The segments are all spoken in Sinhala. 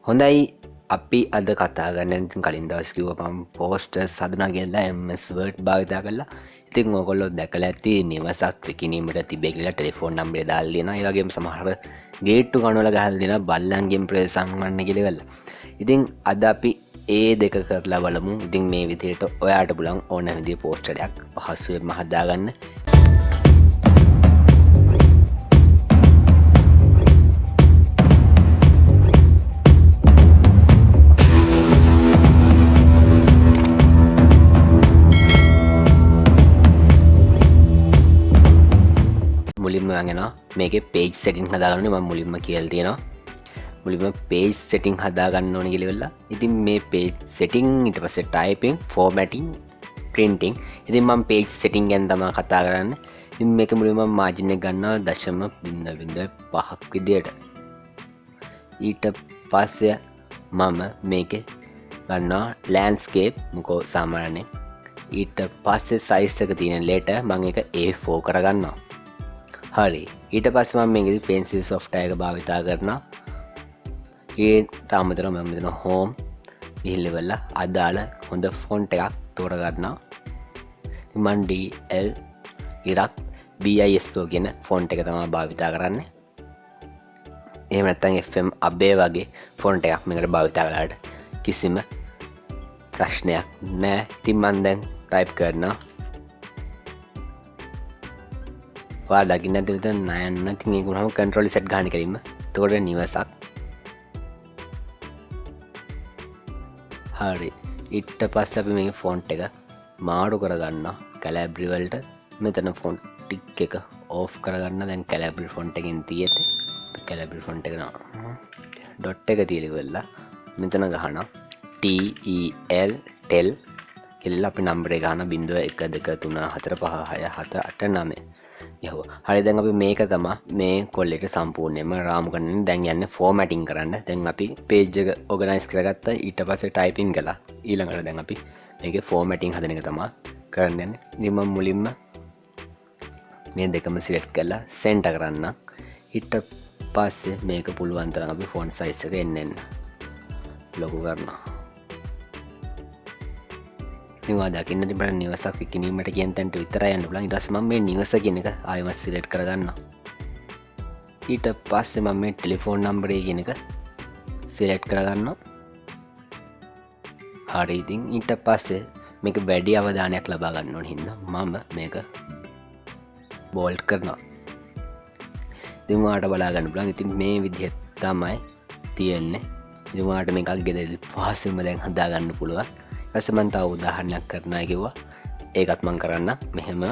හොඳයි අපි අද කතා ගන්න කලින් දවස් කිව්වා මම පෝස්ටර්ස් හදනවා කියලා MS Word භාවිත කරලා. ඉතින් ඔයගොල්ලෝ දැකලා ඇති නිවසක් විකිණීමට තිබේ කියලා ටෙලිෆෝන් නම්බරය දාලා දෙනවා. ඒ වගේම සමහර ගේට්ටු කණවල ගහලා දෙනවා බල්ලන්ගෙන් ප්‍රවේශම් වන්න කියලා වෙලා. ඉතින් අද අපි ඒ දෙක කරලා බලමු. ඉතින් මේ විදිහට ඔයාට පුළුවන් ඕන විදිහේ පෝස්ටර් එකක් පහසුවෙන්ම හදාගන්න. මුලින්ම යනවා මේකේ page setting හදාගන්න මම මුලින්ම කියලා තියෙනවා. මුලින්ම page setting හදාගන්න ඕනේ කියලා වෙලා. ඉතින් මේ page setting ඊට පස්සේ typing, formatting, printing. ඉතින් මම page setting ගැන තමයි කතා කරන්නේ. ඉතින් මේක මුලින්ම margin එක ගන්නවා 0.05ක් විදියට. ඊට පස්සේ මම මේකේ ගන්නවා landscape මොකෝ සාමාන්‍යයෙන්. ඊට පස්සේ size එක තියෙන letter මම ඒක A4 කරගන්නවා. හරි ඊට පස්සේ මම මේකේ pencil software එක භාවිතා කරනවා. ඊට අමතරව මම මෙතන home ගිහිල්ලා අදාළ හොඳ font එකක් තෝරගන්නවා. මම DL ඉරක් BISO කියන font එක තමයි භාවිතා කරන්නේ. එහෙම නැත්නම් FM අබේ වගේ font එකක් මේකට භාවිතා කළාට කිසිම ප්‍රශ්නයක් නැහැ. ඉතින් මම දැන් type කරනවා. ඔයාලා දකින්නට විතර නයන්න. ඉතින් ඒක උනම control set ගන්න කලින්ම එතකොට නිවසක්. හරි ඊට පස්සේ අපි මේ font එක මාරු කරගන්නවා Calibri වලට. මෙතන font tick එක off කරගන්න. දැන් Calibri font එකෙන් තියෙද්දි Calibri font එක නා dot එක තියලා ඉවරලා මෙතන ගහනවා TEL tel කියලා අපි නම්බර් එක ගහන 0 1 2 3 4 5 6 7 8 9 යහුව. හරි දැන් අපි මේක තමයි මේ කොල්ලෙට සම්පූර්ණයෙන්ම රාමු කරන්න. දැන් යන්නේ formatting කරන්න. දැන් අපි page එක organize කරගත්තා. ඊට පස්සේ typing කළා. ඊළඟට දැන් අපි මේකේ formatting හදන එක තමයි කරන්න යන්නේ. ඉතින් මම මුලින්ම මේ දෙකම select කරලා center කරන්න. ඊට පස්සේ මේක පුළුවන් තරම් අපි font size එක එන්න ලොකු කරනවා. මේවා දකින්න තිබෙන නිවසක් විකිණීමට කියන තැනට විතරයි යන්න පුළුවන්. ඊට පස්සේ මම මේ නිවස කියන එක ආයෙමත් සිලෙක්ට් කරගන්නවා. ඊට පස්සේ මම මේ ටෙලිෆෝන් නම්බරය කියන එක සිලෙක්ට් කරගන්නවා. හරි ඉතින් ඊට පස්සේ මේක වැඩි අවධානයක් ලබා ගන්න ඕන හින්දා මම මේක බෝල්ඩ් කරනවා. ඉතින් ඔයාලට බලා ගන්න පුළුවන්. ඉතින් මේ විදිහට තමයි තියෙන්නේ. ඉතින් ඔයාලට මේකක් ගෙදරදී පහසුවෙන්ම දැන් හදා ගන්න පුළුවන්. ඊපස්සේ මම තව උදාහරණයක් කරනවා කිව්වා. ඒකත් මම කරන්න මෙහෙම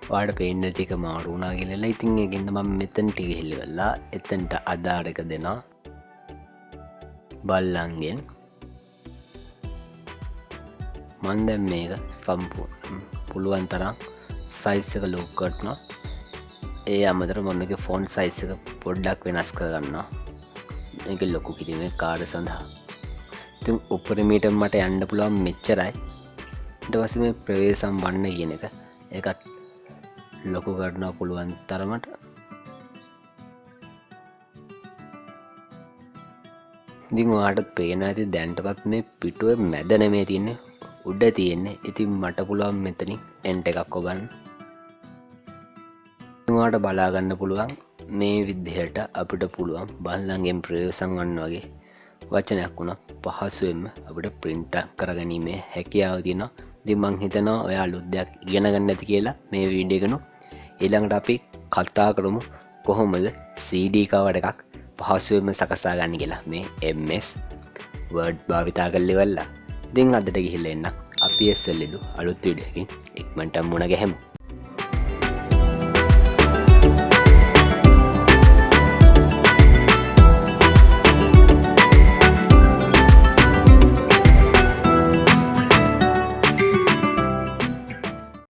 ඔයාලට පේන්නේ ටික මාරු වුණා කියලා. ඉතින් ඒකින්ද මම මෙතනට ගිහිල්ලා එතනට අදාළ එක දෙනවා. බල්ලන්ගෙන් මම දැන් මේක සම්පූර්ණ පුළුවන් තරම් size එක ලොකු කරනවා. ඒ අමතර මම මේකේ font size එක පොඩ්ඩක් වෙනස් කරගන්නවා. මේක ලොකු කිරීමේ කාර්ය සඳහා. ඉතින් උපරිමයට මට යන්න පුළුවන් මෙච්චරයි. ඊට පස්සේ මේ ප්‍රවේශම් වන්න කියන එක ඒකත් ලොකු කරන්න පුළුවන් තරමට. ඉතින් ඔයාලට පේනවා ඇති දැන්ටපත් මේ පිටුවේ මැද නෙමෙයි තියෙන්නේ උඩ තියෙන්නේ. ඉතින් මට පුළුවන් මෙතනින් end එකක් ඔබන්න. ඔයාලට බලා ගන්න පුළුවන් මේ විදිහට අපිට පුළුවන් බල්ලන්ගෙන් ප්‍රවේශම් වන්න වගේ වචනයක් වුණා පහසුවෙන්ම අපිට print කරගැනීමේ හැකියාව තියෙනවා. ඉතින් මං හිතනවා ඔයා අලුත් දෙයක් ඉගෙන ගන්න ඇති කියලා මේ වීඩියෝ එකනො. ඊළඟට අපි කතා කරමු කොහොමද CD cover එකක් පහසුවෙන්ම සකසා ගන්න කියලා මේ MS Word භාවිතා කරලා ඉවරලා. ඉතින් අදට ගිහිල්ලා එන්න අපි SLED අලුත් වීඩියෝ එකකින් ඉක්මනට මුණ ගැහෙමු.